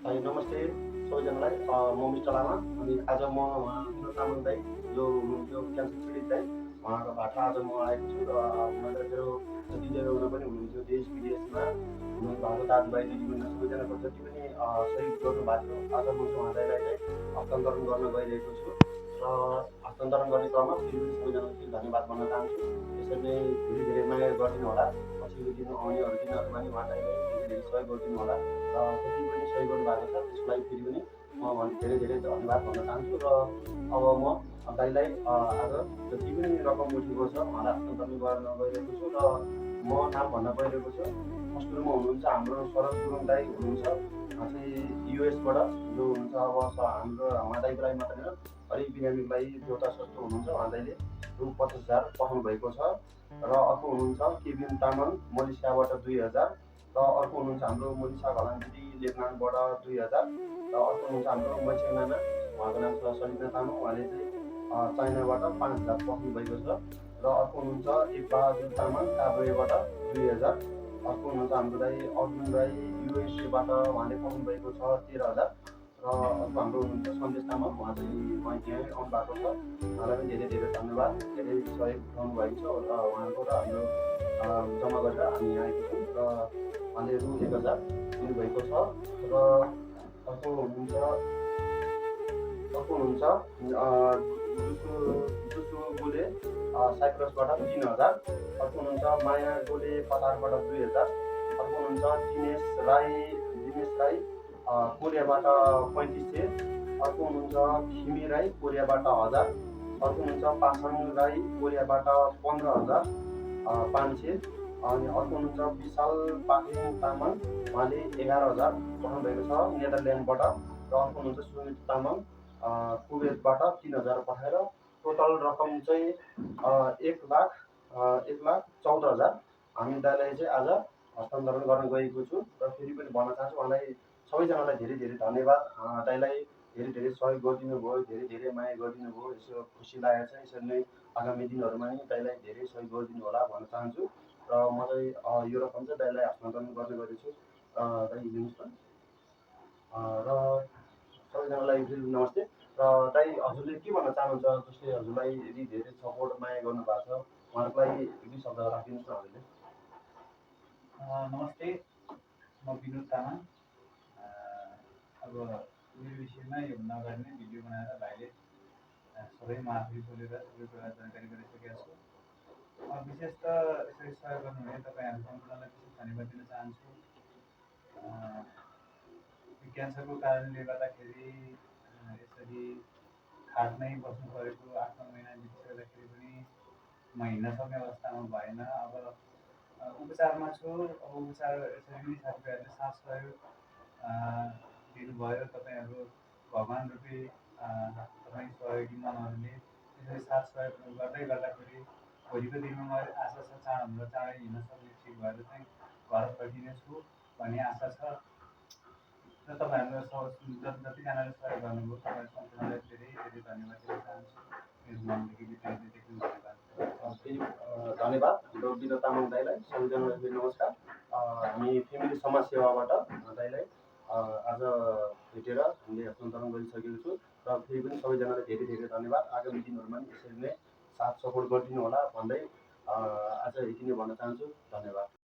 नमस्ते सबैजनालाई। म मिस्टर लामा अनि आज म विनोद तामाङ दाई जो हुनुहुन्थ्यो क्यान्सर पीडित दाई, उहाँकोबाट आज म आएको छु र मेरो जति जग्गामा पनि हुनुहुन्थ्यो देश विदेशमा हुनुभएको दाजुभाइ दिदीबहिनी सबैजनाको जति पनि सहयोग गर्नुभएको थियो, आज म उहाँ दाइलाई चाहिँ हस्तान्तरण गर्न गइरहेको छु र हस्तान्तरण गर्ने क्रममा फेरि पनि सबैजनालाई धन्यवाद भन्न चाहन्छु। यसरी नै धेरै धेरै माया गरिदिनु होला। पछिल्लो दिन आउने अरू दिनहरूमा नि उहाँ दाइलाई धेरै धेरै सहयोग गरिदिनु होला र जति पनि सहयोग गर्नुभएको छ त्यसको लागि फेरि पनि म धेरै धेरै धन्यवाद भन्न चाहन्छु र अब म दाइलाई आज जति पनि रकम उठेको छ उहाँलाई हस्तान्तरण गर्न गइरहेको छु र म नाम भन्न गइरहेको छु। फर्स्ट नम्बरमा हुनुहुन्छ हाम्रो शरद गुरुङ दाई हुनुहुन्छ चाहिँ युएसबाट, जो हुनुहुन्छ अब हाम्रो उहाँ दाइको लागि मात्रै होइन हरेक बिरामीको लागि एउटा सस्तो हुनुहुन्छ। उहाँ दाइले रु 50,000 पठाउनु भएको छ र अर्को हुनुहुन्छ केबिन तामाङ मलेसियाबाट 2,000 र अर्को हुनुहुन्छ हाम्रो मोनिसा घलाङ दिदी लेबनानबाट 2,000 र अर्को हुनुहुन्छ हाम्रो मैछेङ नाना, उहाँको नाम छ सलिना तामाङ, उहाँले चाहिँ चाइनाबाट 5,000 पठाउनु भएको छ र अर्को हुनुहुन्छ एकबहादुर तामाङ काभ्रेबाट 2,000, अर्को हुनुहुन्छ हाम्रो दाइ अर्जुन राई युएसएबाट, उहाँले पठाउनु भएको छ 13,000 र अर्को हाम्रो हुनुहुन्छ सन्देश तामाङ, उहाँ चाहिँ यहीँ आउनु भएको छ। उहाँलाई पनि धेरै धेरै धन्यवाद, धेरै सहयोग उठाउनु भएको छ र उहाँको र हाम्रो जम्मा गरेर हामी यहाँ आएको छौँ र उहाँले रु 1,000 दिनुभएको छ र अर्को हुनुहुन्छ जुसु गोले साइप्रसबाट 3,000, अर्को हुनुहुन्छ माया गोले कतारबाट 2,000, अर्को हुनुहुन्छ दिनेश राई कोरियाबाट 3,500, अर्को हुनुहुन्छ खिमी राई कोरियाबाट 1,000, अर्को हुनुहुन्छ पासाङ राई कोरियाबाट 15,500 अनि अर्को हुनुहुन्छ विशाल पाखिङ तामाङ, उहाँले 11,000 पठाउनु भएको छ नेदरल्यान्डबाट र अर्को हुनुहुन्छ सुमित तामाङ कुवेतबाट 3,000 पठाएर टोटल रकम चाहिँ 1,14,000 हामी दाइलाई चाहिँ आज हस्तान्तरण गर्न गएको छु र फेरि पनि भन्न चाहन्छु उहाँलाई सबैजनालाई धेरै धेरै धन्यवाद। दाइलाई धेरै धेरै सहयोग गरिदिनु भयो, धेरै धेरै माया गरिदिनु भयो, यसो खुसी लागेको छ। यसरी नै आगामी दिनहरूमा नि दाइलाई धेरै सहयोग गरिदिनु होला भन्न चाहन्छु र म चाहिँ यो रकम चाहिँ दाइलाई हस्तान्तरण गर्ने गरेछु। दाइ लिनुहोस् न र सबैजनालाई फेरि नमस्ते र दाइ हजुरले के भन्न चाहनुहुन्छ, जसले हजुरलाई यदि धेरै सपोर्ट माया गर्नुभएको छ उहाँहरूको लागि दुई शब्द राखिदिनुहोस् न हजुरले। नमस्ते, म विनोद तामाङ। अब मेरो विषयमा योभन्दा अगाडि नै भिडियो बनाएर भाइले सबैमा आफै बोलेर सबै कुरा जानकारी गराइसकेका छु। विशेष त यसरी सहयोग गर्नुहुने तपाईँहरू सम्पूर्णलाई विशेष धन्यवाद दिन चाहन्छु। क्यान्सरको कारणले गर्दाखेरि यसरी खाटमै बस्नु परेको 8-9 महिना बितिसक्दाखेरि पनि म हिँड्न सक्ने अवस्थामा भएन। अब उपचारमा छु। अब उपचार यसरी पनि साथीभाइहरूले साथ सहयोग दिनुभयो। तपाईँहरू भगवान् रूपी तपाईँ सहयोगी मनहरूले यसरी साथ सहयोग गर्दै गर्दाखेरि भोलिको दिनमा म आशा छ चाँडोभन्दा चाँडै हिँड्न सक्ने ठिक भएर चाहिँ घर फर्किनेछु भन्ने आशा छ र तपाईँहरू जतिजनाले सहयोग गर्नुभयो तपाईँहरू सम्पूर्णलाई धेरै धेरै धन्यवाद दिन चाहन्छु। मेरो मनदेखि हृदयदेखि धन्यवाद। धन्यवाद हाम्रो विनोद तामाङ दाइलाई। सबैजनालाई फेरि नमस्कार। हामी फेमिली समाज सेवाबाट दाइलाई आज भेटेर हामीले हस्तान्तरण गरिसकेको छु र फेरि पनि सबैजनालाई धेरै धेरै धन्यवाद। आगामी दिनहरूमा पनि यसरी नै साथ सपोर्ट गरिदिनु होला भन्दै आज यति नै भन्न चाहन्छु। धन्यवाद।